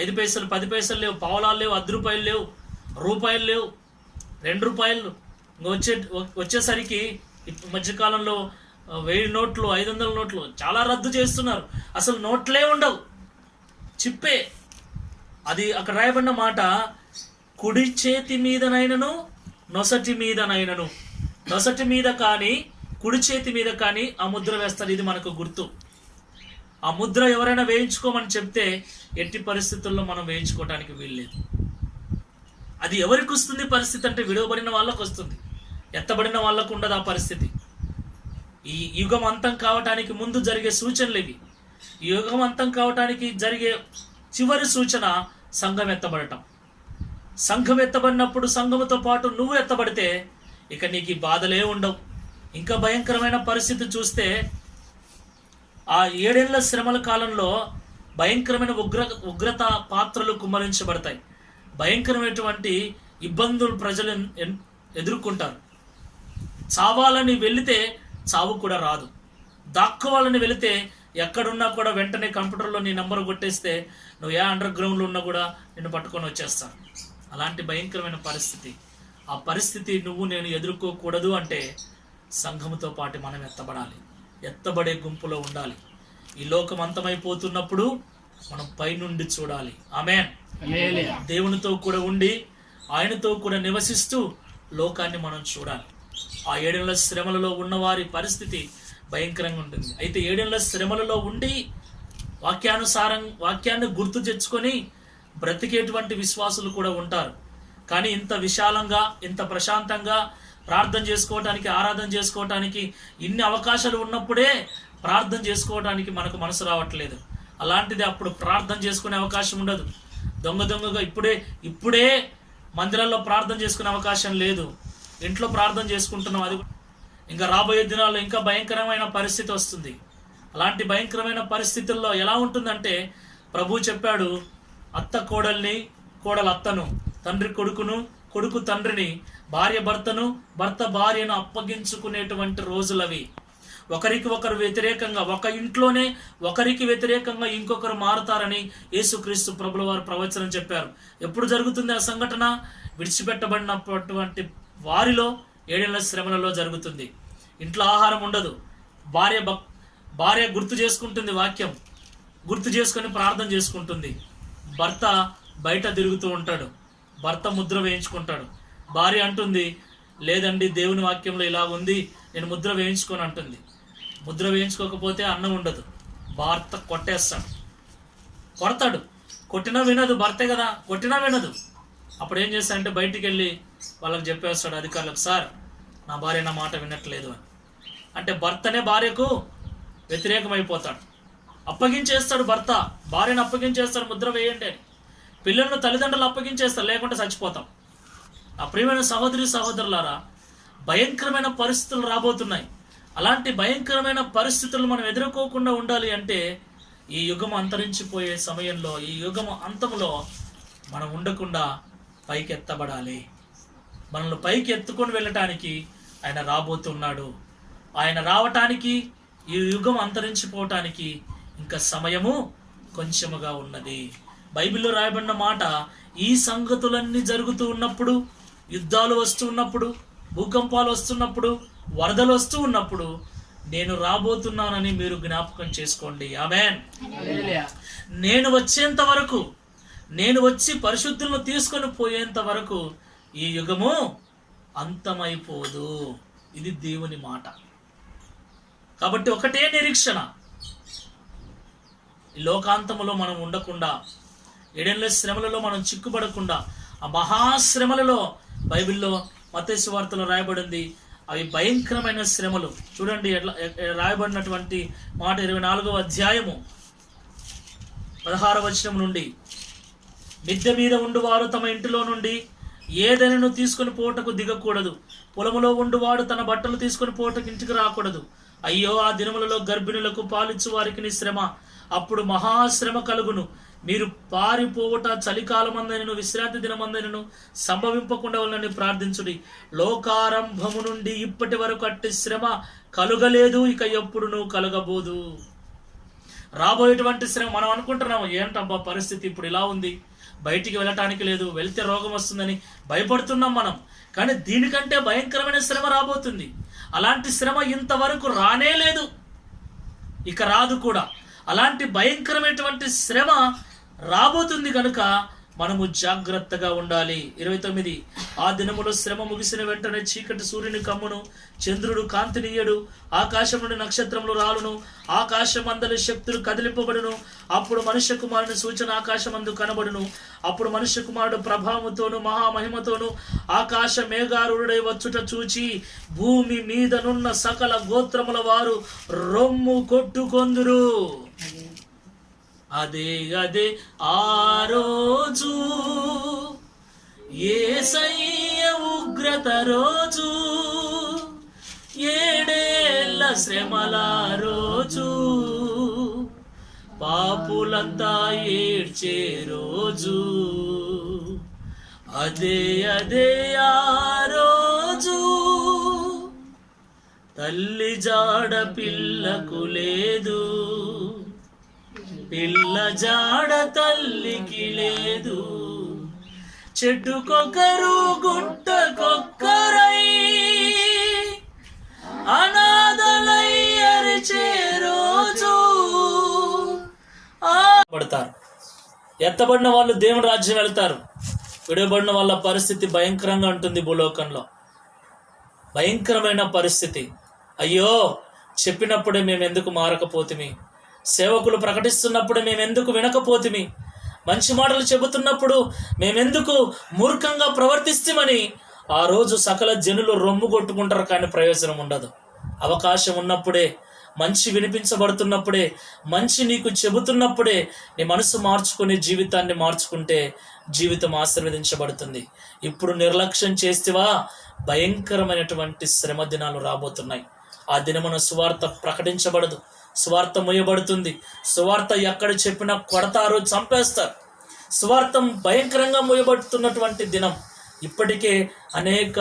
[SPEAKER 1] 5 పైసలు 10 పైసలు లేవు, పావులాలు లేవు, 10 రూపాయలు లేవు, రూపాయలు లేవు, 2 రూపాయలు. వచ్చేసరికి మధ్యకాలంలో 1000 నోట్లు 500 నోట్లు చాలా రద్దు చేస్తున్నారు. అసలు నోట్లే ఉండవు, చిప్పే. అది అక్కడ రాయబడిన మాట, కుడి చేతి మీదనైనను నొసటి మీదనైనను, నొసటి మీద కానీ కుడి చేతి మీద కానీ ఆ ముద్ర వేస్తారు. ఇది మనకు గుర్తు. ఆ ముద్ర ఎవరైనా వేయించుకోమని చెప్తే ఎట్టి పరిస్థితుల్లో మనం వేయించుకోవడానికి వీల్లేదు. అది ఎవరికి వస్తుంది పరిస్థితి అంటే విడవబడిన వాళ్ళకు వస్తుంది, ఎత్తబడిన వాళ్ళకు ఉండదు ఆ పరిస్థితి. ఈ యుగం అంతం కావటానికి ముందు జరిగే సూచనలు ఇవి. ఈ యుగం అంతం కావటానికి జరిగే చివరి సూచన సంఘం ఎత్తబడటం. సంఘం ఎత్తబడినప్పుడు సంఘముతో పాటు నువ్వు ఎత్తబడితే ఇక నీకు ఈ బాధలే ఉండవు. ఇంకా భయంకరమైన పరిస్థితి చూస్తే ఆ 7 ఏళ్ల శ్రమల కాలంలో భయంకరమైన ఉగ్రత పాత్రలు కుమ్మరించబడతాయి. భయంకరమైనటువంటి ఇబ్బందులు ప్రజలు ఎదుర్కొంటారు. చావాలని వెళితే చావు కూడా రాదు. దాక్కోవాలని వెళితే ఎక్కడున్నా కూడా వెంటనే కంప్యూటర్లో నీ నంబర్ కొట్టేస్తే నువ్వు ఏ అండర్ గ్రౌండ్లో ఉన్నా కూడా నిన్ను పట్టుకొని వచ్చేస్తాను. అలాంటి భయంకరమైన పరిస్థితి. ఆ పరిస్థితి నువ్వు నేను ఎదుర్కోకూడదు అంటే సంఘముతో పాటు మనం ఎత్తబడాలి, ఎత్తబడే గుంపులో ఉండాలి. ఈ లోకం అంతమైపోతున్నప్పుడు మనం పైనుండి చూడాలి. ఆమేన్. దేవునితో కూడా ఉండి ఆయనతో కూడా నివసిస్తూ లోకాన్ని మనం చూడాలి. ఆ 7 ఏళ్ల శ్రమలలో ఉన్నవారి పరిస్థితి భయంకరంగా ఉంటుంది. అయితే 7 ఏళ్ల శ్రమలలో ఉండి వాక్యాన్ని గుర్తు తెచ్చుకొని బ్రతికేటువంటి విశ్వాసులు కూడా ఉంటారు. కానీ ఇంత విశాలంగా, ఇంత ప్రశాంతంగా ప్రార్థన చేసుకోవటానికి, ఆరాధన చేసుకోవటానికి ఇన్ని అవకాశాలు ఉన్నప్పుడే ప్రార్థన చేసుకోవటానికి మనకు మనసు రావట్లేదు. అలాంటిది అప్పుడు ప్రార్థన చేసుకునే అవకాశం ఉండదు. దొంగగా ఇప్పుడే మందిరాల్లో ప్రార్థన చేసుకునే అవకాశం లేదు. ఇంట్లో ప్రార్థన చేసుకుంటున్నాం. అది ఇంకా రాబోయే దినాల్లో ఇంకా భయంకరమైన పరిస్థితి వస్తుంది. అలాంటి భయంకరమైన పరిస్థితుల్లో ఎలా ఉంటుందంటే ప్రభు చెప్పాడు, అత్త కోడల్ని, కోడలు అత్తను, తండ్రి కొడుకును, కొడుకు తండ్రిని, భార్య భర్తను, భర్త భార్యను అప్పగించుకునేటువంటి రోజులవి. ఒకరికి ఒకరు వ్యతిరేకంగా, ఒక ఇంట్లోనే ఒకరికి వ్యతిరేకంగా ఇంకొకరు మారుతారని యేసుక్రీస్తు ప్రభుల వారు ప్రవచనం చెప్పారు. ఎప్పుడు జరుగుతుంది ఆ సంఘటన? విడిచిపెట్టబడినటువంటి వారిలో 7 ఏళ్ల శ్రమలలో జరుగుతుంది. ఇంట్లో ఆహారం ఉండదు. భార్య గుర్తు చేసుకుంటుంది, వాక్యం గుర్తు చేసుకొని ప్రార్థన చేసుకుంటుంది. భర్త బయట తిరుగుతూ ఉంటాడు, భర్త ముద్ర వేయించుకుంటాడు. భార్య అంటుంది, లేదండి దేవుని వాక్యంలో ఇలా ఉంది, నేను ముద్ర వేయించుకొని అంటుంది. ముద్ర వేయించుకోకపోతే అన్నం ఉండదు. భర్త కొడతాడు. కొట్టినా వినదు, భర్తే కదా, కొట్టినా వినదు. అప్పుడు ఏం చేస్తాడంటే బయటికి వెళ్ళి వాళ్ళకి చెప్పేస్తాడు, అధికారులకు, సార్ నా భార్య నా మాట వినట్లేదు అని. అంటే భర్తనే భార్యకు వ్యతిరేకమైపోతాడు. అప్పగించేస్తాడు భర్త, భార్యను అప్పగించేస్తాడు, ముద్ర వేయండి అని. పిల్లలను తల్లిదండ్రులు అప్పగించేస్తారు, లేకుంటే చచ్చిపోతాం. ఆ ప్రియమైన సహోదరి సహోదరులారా, భయంకరమైన పరిస్థితులు రాబోతున్నాయి. అలాంటి భయంకరమైన పరిస్థితులు మనం ఎదుర్కోకుండా ఉండాలి అంటే ఈ యుగం అంతరించిపోయే సమయంలో, ఈ యుగం అంతంలో మనం ఉండకుండా పైకి ఎత్తబడాలి. మనల్ని పైకి ఎత్తుకొని వెళ్ళటానికి ఆయన రాబోతున్నాడు. ఆయన రావటానికి, ఈ యుగం అంతరించిపోవటానికి ఇంకా సమయము కొంచెముగా ఉన్నది. బైబిల్లో రాయబడిన మాట, ఈ సంగతులన్నీ జరుగుతూ ఉన్నప్పుడు, యుద్ధాలు వస్తూ ఉన్నప్పుడు, భూకంపాలు వస్తున్నప్పుడు, వరదలు వస్తూ ఉన్నప్పుడు నేను రాబోతున్నానని మీరు జ్ఞాపకం చేసుకోండి. ఆమేన్. నేను వచ్చేంత వరకు, నేను వచ్చి పరిశుద్ధులను తీసుకొని పోయేంత వరకు ఈ యుగము అంతమైపోదు. ఇది దేవుని మాట. కాబట్టి ఒకటే నిరీక్షణ, ఈ లోకాంతములో మనం ఉండకుండా, ఏడేళ్ల శ్రమలలో మనం చిక్కుపడకుండా, ఆ మహాశ్రమలలో బైబిల్లో మత్తయి సువార్తలో రాయబడింది, అవి భయంకరమైన శ్రమలు. చూడండి ఎట్లా రాయబడినటువంటి మాట 24వ అధ్యాయము 16వ వచనం నుండి, మిద్దె మీద ఉండువారు తమ ఇంటిలో నుండి ఏదైనా తీసుకుని పోటకు దిగకూడదు, పొలములో ఉండువాడు తన బట్టలు తీసుకుని పోటకు ఇంటికి రాకూడదు. అయ్యో, ఆ దినములలో గర్భిణులకు పాలిచ్చు వారికి శ్రమ, అప్పుడు మహాశ్రమ కలుగును. మీరు పారిపోవట చలికాలమందైనను విశ్రాంతి దినమందైనను సంభవింపకుండా వాళ్ళని ప్రార్థించుడి. లోకారంభము నుండి ఇప్పటి వరకు అట్టి శ్రమ కలుగలేదు, ఇక ఎప్పుడునూ కలగబోదు. రాబోయేటువంటి శ్రమ మనం అనుకుంటున్నాము, ఏంటబ్బా పరిస్థితి ఇప్పుడు ఇలా ఉంది, బయటికి వెళ్ళటానికి లేదు, వెళ్తే రోగం వస్తుందని భయపడుతున్నాం మనం. కానీ దీనికంటే భయంకరమైన శ్రమ రాబోతుంది. అలాంటి శ్రమ ఇంతవరకు రానే లేదు, ఇక రాదు కూడా. అలాంటి భయంకరమైనటువంటి శ్రమ రాబోతుంది కనుక మనము జాగ్రత్తగా ఉండాలి. 29, ఆ దినములో శ్రమ ముగిసిన వెంటనే చీకటి సూర్యుని కమ్మును, చంద్రుడు కాంతినియ్యడు, ఆకాశం నుండి నక్షత్రములు రాలును, ఆకాశమందలి శక్తులు కదిలింపబడును. అప్పుడు మనుష్య కుమారుని సూచన ఆకాశమందు కనబడును. అప్పుడు మనుష్య కుమారుడు ప్రభావముతోను మహామహిమతోను ఆకాశ మేఘారుడై వచ్చుట చూచి భూమి మీదనున్న సకల గోత్రముల వారు రొమ్ము కొట్టుకొందురు. అదే అదే ఆ రోజు, యేసయ్య ఉగ్రత రోజు, ఏడేళ్ల శ్రమల రోజు, పాపులంతా ఏడ్చే రోజు. అదే అదే ఆ రోజు, తల్లి జాడ పిల్లకు లేదు, పిల్ల జాడ తల్లికి లేదు. చెట్టుకొకరు గుట్టకొక్కరై అనాథలై అరిచే రోజు. పడతారు, ఎత్తబడిన వాళ్ళు దేవుని రాజ్యం వెళ్తారు, విడవబడిన వాళ్ళ పరిస్థితి భయంకరంగా ఉంటుంది. భూలోకంలో భయంకరమైన పరిస్థితి. అయ్యో, చెప్పినప్పుడే మేము ఎందుకు మారకపోతిమి, సేవకులు ప్రకటిస్తున్నప్పుడు మేమెందుకు వినకపోతిమి, మంచి మాటలు చెబుతున్నప్పుడు మేమెందుకు మూర్ఖంగా ప్రవర్తిస్తామని ఆ రోజు సకల జనులు రొమ్ము కొట్టుకుంటారు, కానీ ప్రయోజనం ఉండదు. అవకాశం ఉన్నప్పుడే, మంచి వినిపించబడుతున్నప్పుడే, మంచి నీకు చెబుతున్నప్పుడే నీ మనసు మార్చుకుని జీవితాన్ని మార్చుకుంటే జీవితం ఆశీర్వదించబడుతుంది. ఇప్పుడు నిర్లక్ష్యం చేస్తేవా భయంకరమైనటువంటి శ్రమ దినాలు రాబోతున్నాయి. ఆ దినమున సువార్త ప్రకటించబడదు, సువార్త మోయబడుతుంది. సువార్త ఎక్కడ చెప్పినా కొడతారు, చంపేస్తారు. సువార్త భయంకరంగా మోయబడుతున్నటువంటి దినం. ఇప్పటికే అనేక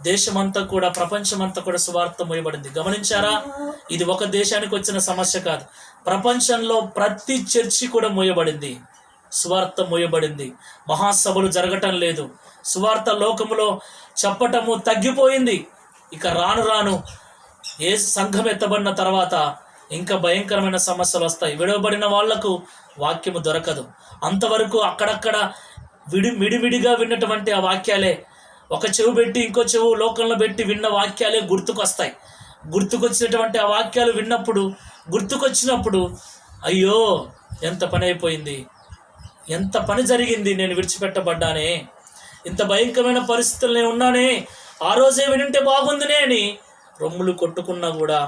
[SPEAKER 1] దేశమంతా కూడా, ప్రపంచమంతా కూడా సువార్త మోయబడింది. గమనించారా? ఇది ఒక దేశానికి వచ్చిన సమస్య కాదు, ప్రపంచంలో ప్రతి చర్చి కూడా మోయబడింది, సువార్త మోయబడింది. మహాసభలు జరగటం లేదు, సువార్త లోకములో చెప్పటము తగ్గిపోయింది. ఇక రాను రాను ఏ సంఘం ఎత్తబడిన తర్వాత ఇంకా భయంకరమైన సమస్యలు వస్తాయి. విడవబడిన వాళ్లకు వాక్యము దొరకదు. అంతవరకు అక్కడక్కడ విడివిడిగా విన్నటువంటి ఆ వాక్యాలే, ఒక చెవు పెట్టి ఇంకో చెవు లోకంలో పెట్టి విన్న వాక్యాలే గుర్తుకొస్తాయి. గుర్తుకొచ్చినటువంటి ఆ వాక్యాలు విన్నప్పుడు, గుర్తుకొచ్చినప్పుడు అయ్యో ఎంత పని అయిపోయింది, ఎంత పని జరిగింది, నేను విడిచిపెట్టబడ్డానే, ఇంత భయంకరమైన పరిస్థితులు నేను ఉన్నానే, ఆ రోజే వింటే బాగుందినే అని రొమ్ములు కొట్టుకున్నా కూడా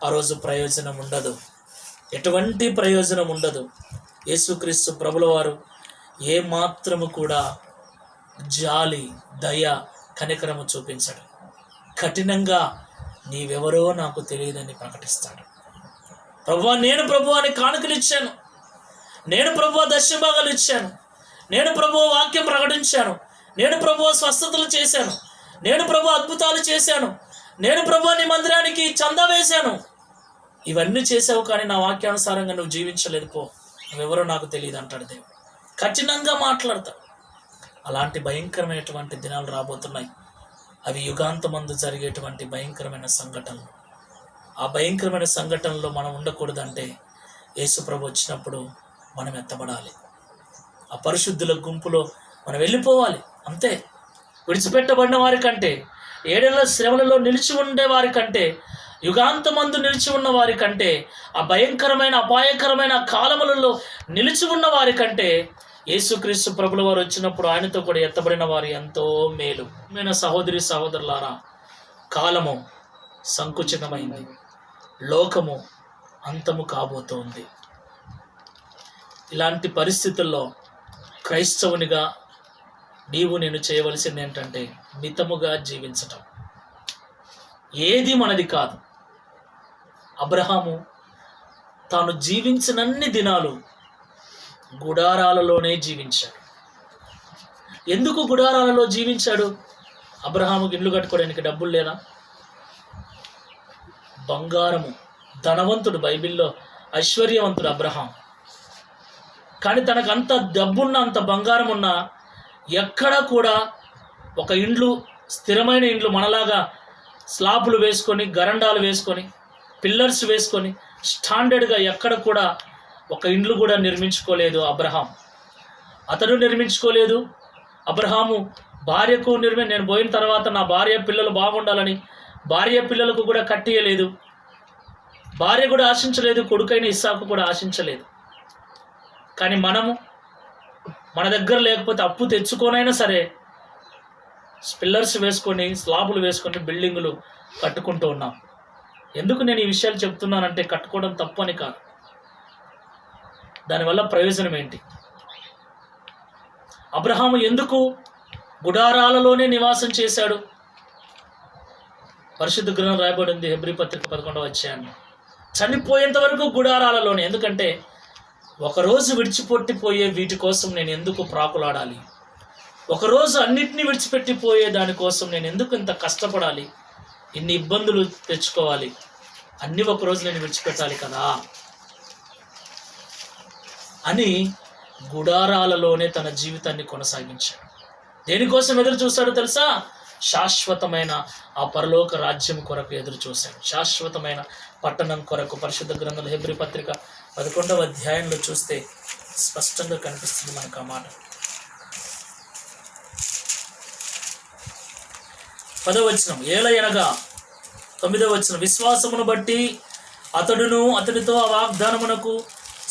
[SPEAKER 1] ఆ రోజు ప్రయోజనం ఉండదు, ఎటువంటి ప్రయోజనం ఉండదు. యేసుక్రీస్తు ప్రభుల వారు ఏ మాత్రము కూడా జాలి, దయ, కనికరము చూపించడు. కఠినంగా నీవెవరో నాకు తెలియదని ప్రకటిస్తాడు. ప్రభువా, నేను ప్రభువాని కానుకలు ఇచ్చాను, నేను ప్రభువా దశభాగాలు ఇచ్చాను, నేను ప్రభువా వాక్యం ప్రకటించాను, నేను ప్రభువా స్వస్థతలు చేశాను, నేను ప్రభువా అద్భుతాలు చేశాను, నేను ప్రభువా నీ మందిరానికి చందా వేశాను. ఇవన్నీ చేసావు, కానీ నా వాక్యానుసారంగా నువ్వు జీవించలేదు, పో, నువ్వెవరో నాకు తెలియదు అంటాడు దేవుడు. కఠినంగా మాట్లాడతాడు. అలాంటి భయంకరమైనటువంటి దినాలు రాబోతున్నాయి. అవి యుగాంతమందు జరిగేటువంటి భయంకరమైన సంఘటనలు. ఆ భయంకరమైన సంఘటనలో మనం ఉండకూడదంటే యేసు ప్రభు వచ్చినప్పుడు మనం ఎత్తబడాలి. ఆ పరిశుద్ధుల గుంపులో మనం వెళ్ళిపోవాలి. అంతే. విడిచిపెట్టబడిన వారి కంటే, ఏడేళ్ల శ్రమలలో నిలిచి ఉండే వారి కంటే, యుగాంతమందు నిలిచి ఉన్న వారి కంటే, ఆ భయంకరమైన అపాయకరమైన కాలములలో నిలిచి ఉన్న వారి కంటే యేసుక్రీస్తు ప్రభుల వారు వచ్చినప్పుడు ఆయనతో కూడా ఎత్తబడిన వారు ఎంతో మేలు.మైన సహోదరి సహోదరులారా, కాలము సంకుచితమైంది, లోకము అంతము కాబోతోంది. ఇలాంటి పరిస్థితుల్లో క్రైస్తవునిగా నీవు నేను చేయవలసింది ఏంటంటే మితముగా జీవించటం. ఏది మనది కాదు. అబ్రహాము తాను జీవించినన్ని దినాలు గుడారాలలోనే జీవించాడు. ఎందుకు గుడారాలలో జీవించాడు? అబ్రహాముకి ఇల్లు కట్టుకోవడానికి డబ్బులు లేదా? బంగారము, ధనవంతుడు, బైబిల్లో ఐశ్వర్యవంతుడు అబ్రహాం. కానీ తనకు అంత డబ్బున్న, అంత బంగారం ఉన్నా ఎక్కడ కూడా ఒక ఇండ్లు, స్థిరమైన ఇండ్లు మనలాగా స్లాబులు వేసుకొని, గరండాలు వేసుకొని, పిల్లర్స్ వేసుకొని స్టాండర్డ్గా ఎక్కడ కూడా ఒక ఇండ్లు కూడా నిర్మించుకోలేదు అబ్రహాం. అతడు నిర్మించుకోలేదు. అబ్రహాము భార్యకు నేను పోయిన తర్వాత నా భార్య పిల్లలు బాగుండాలని భార్య పిల్లలకు కూడా కట్టియలేదు. భార్య కూడా ఆశించలేదు, కొడుకైన ఇస్సాకు కూడా ఆశించలేదు. కానీ మనము మన దగ్గర లేకపోతే అప్పు తెచ్చుకోనైనా సరే పిల్లర్స్ వేసుకొని, స్లాబులు వేసుకొని బిల్డింగులు కట్టుకుంటూ ఉన్నాం. ఎందుకు నేను ఈ విషయాలు చెప్తున్నానంటే కట్టుకోవడం తప్పు అని కాదు. దానివల్ల ప్రయోజనం ఏంటి? అబ్రహాము ఎందుకు గుడారాలలోనే నివాసం చేశాడు? పరిశుద్ధ గ్రంథం రాయబడి ఉంది, హెబ్రీ పత్రిక 11వ అధ్యాయంలో. చనిపోయేంత వరకు గుడారాలలోనే. ఎందుకంటే ఒకరోజు విడిచిపెట్టిపోయే వీటి కోసం నేను ఎందుకు ప్రాకులాడాలి? ఒకరోజు అన్నిటినీ విడిచిపెట్టిపోయే దానికోసం నేను ఎందుకు ఇంత కష్టపడాలి, ఇన్ని ఇబ్బందులు తెచ్చుకోవాలి? అన్నీ ఒకరోజు నేను విడిచిపెట్టాలి కదా అని గుడారాలలోనే తన జీవితాన్ని కొనసాగించాడు. దేనికోసం ఎదురు చూశాడు తెలుసా? శాశ్వతమైన ఆ పరలోక రాజ్యం కొరకు ఎదురు చూశాడు. శాశ్వతమైన పట్టణం కొరకు. పరిశుద్ధ గ్రంథంలో హెబ్రీ పత్రిక 11వ అధ్యాయంలో చూస్తే స్పష్టంగా కనిపిస్తుంది మనకు ఆ మాట. 10వ వచనం, ఏలయనగా 9వ వచనం, విశ్వాసమును బట్టి అతడును అతడితో ఆ వాగ్దానమునకు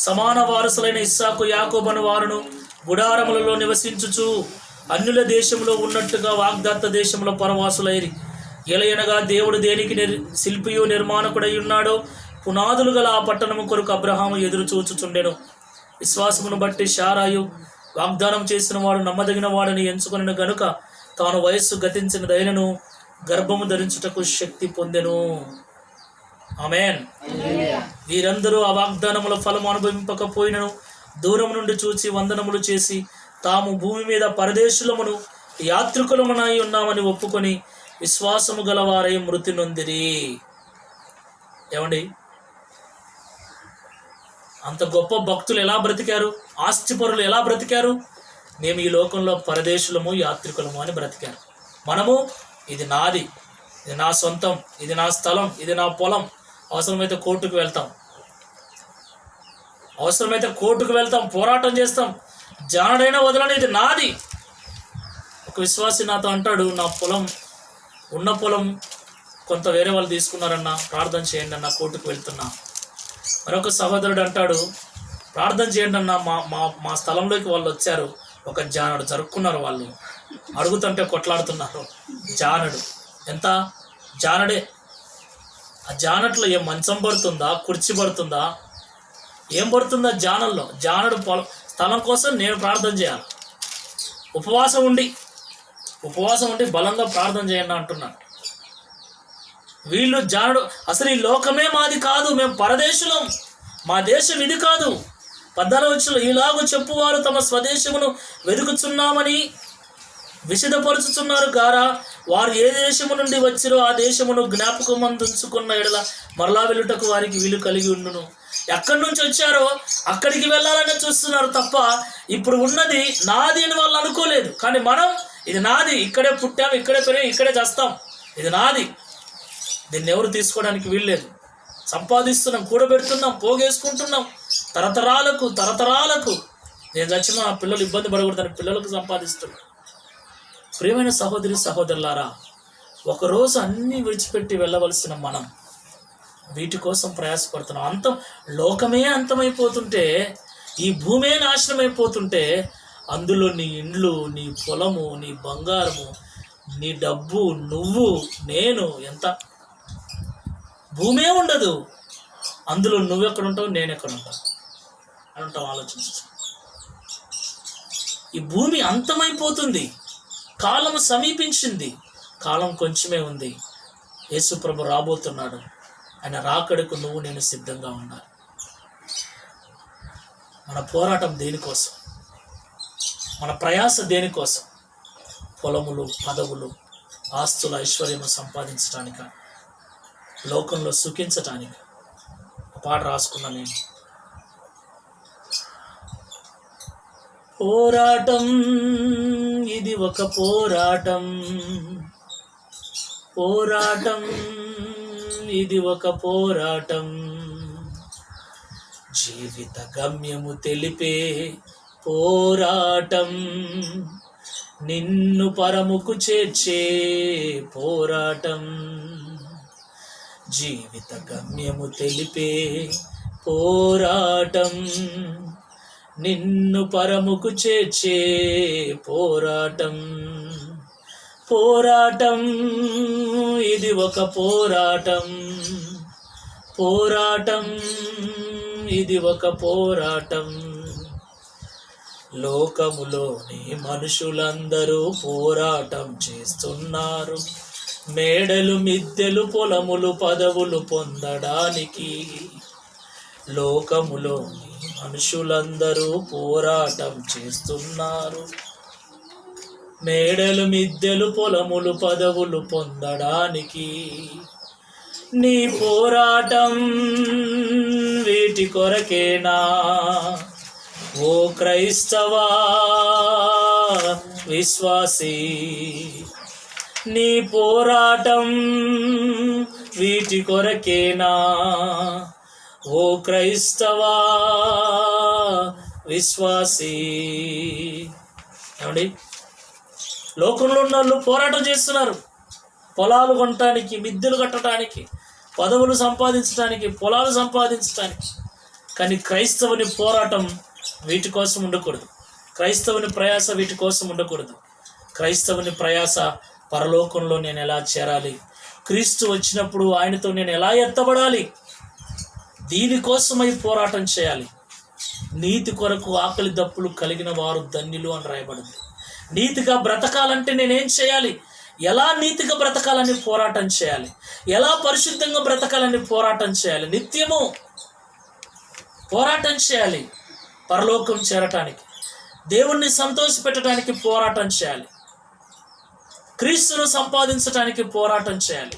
[SPEAKER 1] సమాన వారసులైన ఇస్సాకు యాకోబను వారును గుడారములలో నివసించుచు అన్యుల దేశంలో ఉన్నట్టుగా వాగ్దత్త దేశంలో పరవాసులైరి. ఏలయనగా దేవుడు దేనికి శిల్పియు నిర్మాణకుడై ఉన్నాడో పునాదులు గల ఆ పట్టణము కొరకు అబ్రహాము ఎదురు చూచుచుండెను. విశ్వాసమును బట్టి శారాయు వాగ్దానం చేసిన వాడు నమ్మదగిన వాడని ఎంచుకొనిన గనుక తాను వయస్సు గతించినదైనను గర్భము ధరించుటకు శక్తి పొందెను. ఆమేన్. వీరందరూ ఆ వాగ్దానముల ఫలము అనుభవింపకపోయినను దూరం నుండి చూచి వందనములు చేసి తాము భూమి మీద పరదేశులమును యాత్రికులమునై ఉన్నామని ఒప్పుకొని విశ్వాసము గలవారై మృతి నొందిరి. ఏమండి, అంత గొప్ప భక్తులు ఎలా బ్రతికారు? ఆస్తిపరులు ఎలా బ్రతికారు? మేము ఈ లోకంలో పరదేశులము యాత్రికులము అని బ్రతికారు. మనము ఇది నాది, ఇది నా సొంతం, ఇది నా స్థలం, ఇది నా పొలం. అవసరమైతే కోర్టుకు వెళ్తాం, పోరాటం చేస్తాం, జానడైనా వదలని, ఇది నాది. ఒక విశ్వాసి నాతో అంటాడు, నా పొలం ఉన్న పొలం కొంత వేరే వాళ్ళు తీసుకున్నారన్నా, ప్రార్థన చేయండి అన్న, కోర్టుకు వెళ్తున్నా. మరొక సహోదరుడు అంటాడు, ప్రార్థన చేయండి అన్న, మా స్థలంలోకి వాళ్ళు వచ్చారు, ఒక జానడు జరుపుకున్నారు, వాళ్ళు అడుగుతుంటే కొట్లాడుతున్నారు. జానడు ఎంత? జానడే. ఆ జానట్లో ఏం మంచం పడుతుందా, కుర్చీ పడుతుందా, ఏం పడుతుందా జానల్లో? జానడు స్థలం కోసం నేను ప్రార్థన చేయాలి. ఉపవాసం ఉండి బలంగా ప్రార్థన చేయండి అంటున్నాను. వీళ్ళు జానడు. అసలు ఈ లోకమే మాది కాదు, మేము పరదేశులం, మా దేశం ఇది కాదు. 14వ వచనంలో, ఇలాగూ చెప్పువారు తమ స్వదేశమును వెతుకుచున్నామని విషదపరుచుచున్నారు గారా, వారు ఏ దేశము నుండి వచ్చిరో ఆ దేశమును జ్ఞాపకమందుంచుకున్న ఎడల మరలా వెళ్ళుటకు వారికి వీలు కలిగి ఉండును. ఎక్కడి నుంచి వచ్చారో అక్కడికి వెళ్ళాలని చూస్తున్నారు తప్ప ఇప్పుడు ఉన్నది నాది అని వాళ్ళు అనుకోలేదు. కానీ మనం ఇది నాది, ఇక్కడే పుట్టాము, ఇక్కడే పెరిగాం, ఇక్కడే చేస్తాం, ఇది నాది, దీన్ని ఎవరు తీసుకోవడానికి వీల్లేదు. సంపాదిస్తున్నాం, కూడబెడుతున్నాం, పోగేసుకుంటున్నాం. తరతరాలకు నేను చచ్చిన నా పిల్లలు ఇబ్బంది పడకూడదని పిల్లలకు సంపాదిస్తున్నాం. ప్రియమైన సహోదరి సహోదరులారా, ఒకరోజు అన్నీ విడిచిపెట్టి వెళ్ళవలసిన మనం వీటి కోసం ప్రయాసపడుతున్నాం. లోకమే అంతమైపోతుంటే, ఈ భూమే నాశనం అయిపోతుంటే, అందులో నీ ఇండ్లు, నీ పొలము, నీ బంగారము, నీ డబ్బు, నువ్వు, నేను, ఎంత భూమే ఉండదు. అందులో నువ్వెక్కడుంటావు, నేనెక్కడుంటావు అని ఉంటావు. ఆలోచించు. ఈ భూమి అంతమైపోతుంది, కాలం సమీపించింది, కాలం కొంచెమే ఉంది. యేసుప్రభు రాబోతున్నాడు. ఆయన రాకడకు నువ్వు నేను సిద్ధంగా ఉండాలి. మన పోరాటం దేనికోసం? మన ప్రయాస దేనికోసం? పొలములు, పదవులు, ఆస్తుల, ఐశ్వర్యము సంపాదించటానిక? లోకంలో సుఖించటానికి? ఒక పాట రాసుకున్నా నేను. పోరాటం ఇది ఒక పోరాటం, పోరాటం ఇది ఒక పోరాటం, జీవిత గమ్యము తెలిపే పోరాటం, నిన్ను పరముకు చేర్చే పోరాటం, జీవిత గమ్యము తెలిపే పోరాటం, నిన్ను పరముకు చేర్చే పోరాటం, పోరాటం ఇది ఒక పోరాటం, పోరాటం ఇది ఒక పోరాటం. లోకములోని మనుషులందరూ పోరాటం చేస్తున్నారు, మేడలు, మిద్దెలు, పొలములు, పదవులు పొందడానికి. లోకములోని మనుషులందరూ పోరాటం చేస్తున్నారు, మేడలు, మిద్దెలు, పొలములు, పదవులు పొందడానికి. నీ పోరాటం వీటి కొరకేనా ఓ క్రైస్తవా విశ్వాసీ? నీ పోరాటం వీటి కొరకేనా ఓ క్రైస్తవా విశ్వాసీ? ఏమండి, లోకంలో ఉన్న వాళ్ళు పోరాటం చేస్తున్నారు, పొలాలు కొనటానికి, మిద్దెలు కట్టడానికి, పదవులు సంపాదించడానికి, పొలాలు సంపాదించడానికి. కానీ క్రైస్తవుని పోరాటం వీటి కోసం ఉండకూడదు. క్రైస్తవుని ప్రయాస వీటి కోసం ఉండకూడదు. క్రైస్తవుని ప్రయాస పరలోకంలో నేను ఎలా చేరాలి, క్రీస్తు వచ్చినప్పుడు ఆయనతో నేను ఎలా ఎత్తబడాలి, దీనికోసమై పోరాటం చేయాలి. నీతి కొరకు ఆకలి దప్పులు కలిగిన వారు ధన్యులు అని రాయబడింది. నీతిగా బ్రతకాలంటే నేనేం చేయాలి, ఎలా నీతిగా బ్రతకాలని పోరాటం చేయాలి, ఎలా పరిశుద్ధంగా బ్రతకాలని పోరాటం చేయాలి. నిత్యము పోరాటం చేయాలి. పరలోకం చేరటానికి, దేవుణ్ణి సంతోషపెట్టడానికి పోరాటం చేయాలి. క్రీస్తును సంపాదించడానికి పోరాటం చేయాలి.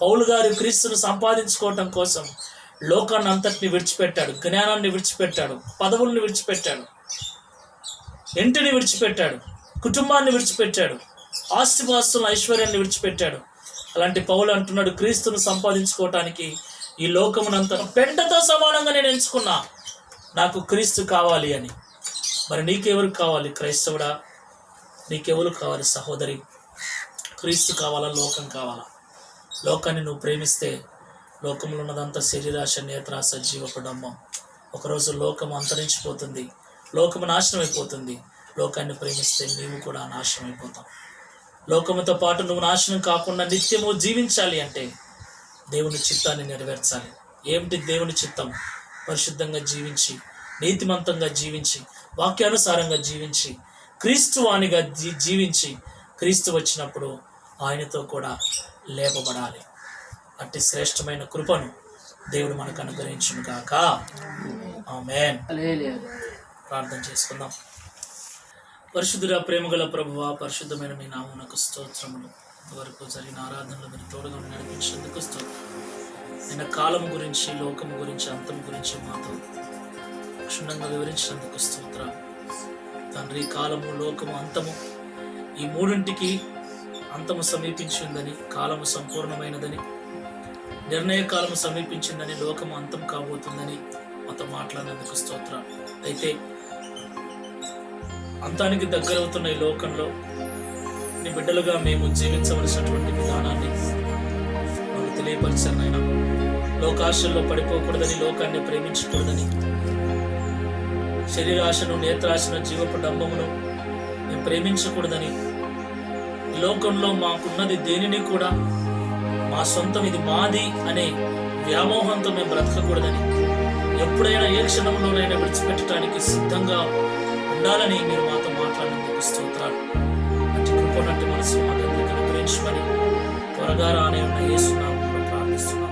[SPEAKER 1] పౌలు గారు క్రీస్తును సంపాదించుకోవటం కోసం లోకాన్ని అంతటిని విడిచిపెట్టాడు, జ్ఞానాన్ని విడిచిపెట్టాడు, పదవుల్ని విడిచిపెట్టాడు, ఇంటిని విడిచిపెట్టాడు, కుటుంబాన్ని విడిచిపెట్టాడు, ఆస్తిపాస్తులను, ఐశ్వర్యాన్ని విడిచిపెట్టాడు. అలాంటి పౌలు అంటున్నాడు, క్రీస్తును సంపాదించుకోవటానికి ఈ లోకమునంతా పెంటతో సమానంగా నేను ఎంచుకున్నా, నాకు క్రీస్తు కావాలి అని. మరి నీకెవరు కావాలి క్రైస్తవుడా? నీకెవరు కావాలి సహోదరి? క్రీస్తు కావాలా, లోకం కావాలా? లోకాన్ని నువ్వు ప్రేమిస్తే లోకంలో ఉన్నదంతా శరీరాశ, నేత్రాశ, జీవపడమ్మం. ఒకరోజు లోకం అంతరించిపోతుంది, లోకము నాశనం అయిపోతుంది. లోకాన్ని ప్రేమిస్తే నీవు కూడా నాశనం అయిపోతావు. లోకముతో పాటు నువ్వు నాశనం కాకుండా నిత్యము జీవించాలి అంటే దేవుని చిత్తాన్ని నెరవేర్చాలి. ఏమిటి దేవుని చిత్తం? పరిశుద్ధంగా జీవించి, నీతిమంతంగా జీవించి, వాక్యానుసారంగా జీవించి, క్రీస్తు వానిగా జీవించి, క్రీస్తు వచ్చినప్పుడు ఆయనతో కూడా లేపబడాలి. అట్టి శ్రేష్టమైన కృపను దేవుడు మనకు అనుగ్రహించును గాక. ఆమేన్. ప్రార్థన చేసుకుందాం. పరిశుద్ధుడా, ప్రేమగల ప్రభువా, పరిశుద్ధమైన మీ నామమునకు స్తోత్రములు. ఇంతవరకు జరిగిన ఆరాధనలు మీరు తోడుగా నడిపించేందుకు స్తోత్రం. నిన్న కాలము గురించి, లోకము గురించి, అంతం గురించి మాతో క్షుణ్ణంగా వివరించినందుకు స్తోత్రాలు తండ్రి. కాలము, లోకము, అంతము, ఈ మూడింటికి అంతము సమీపించిందని, కాలము సంపూర్ణమైనదని, నిర్ణయ కాలం సమీపించిందని, లోకం అంతం కాబోతుందని మాతో మాట్లాడినందుకు స్తోత్రం. అయితే అంతానికి దగ్గరవుతున్న ఈ లోకంలో నీ బిడ్డలుగా మేము జీవించవలసినటువంటి విధానాన్ని మాకు తెలియపరిచారు నాయన. లోకాశల్లో పడిపోకూడదని, లోకాన్ని ప్రేమించకూడదని, శరీరాశను, నేత్రాశను, జీవపు డంబమును మేము ప్రేమించకూడదని, ఈ లోకంలో మాకున్నది దేనిని కూడా మా సొంతం, ఇది మాది అనే వ్యామోహంతో మేము బ్రతకకూడదని, ఎప్పుడైనా ఏ క్షణంలోనైనా విడిచిపెట్టడానికి సిద్ధంగా ఉండాలని మీరు మాతో మాట్లాడినందుకు స్తోత్రాలు. అటు కృప, నటి మనసు మాకు అనుగ్రహించమని త్వరగా రానే ఉన్న యేసు నామములో ప్రార్థిస్తున్నాం.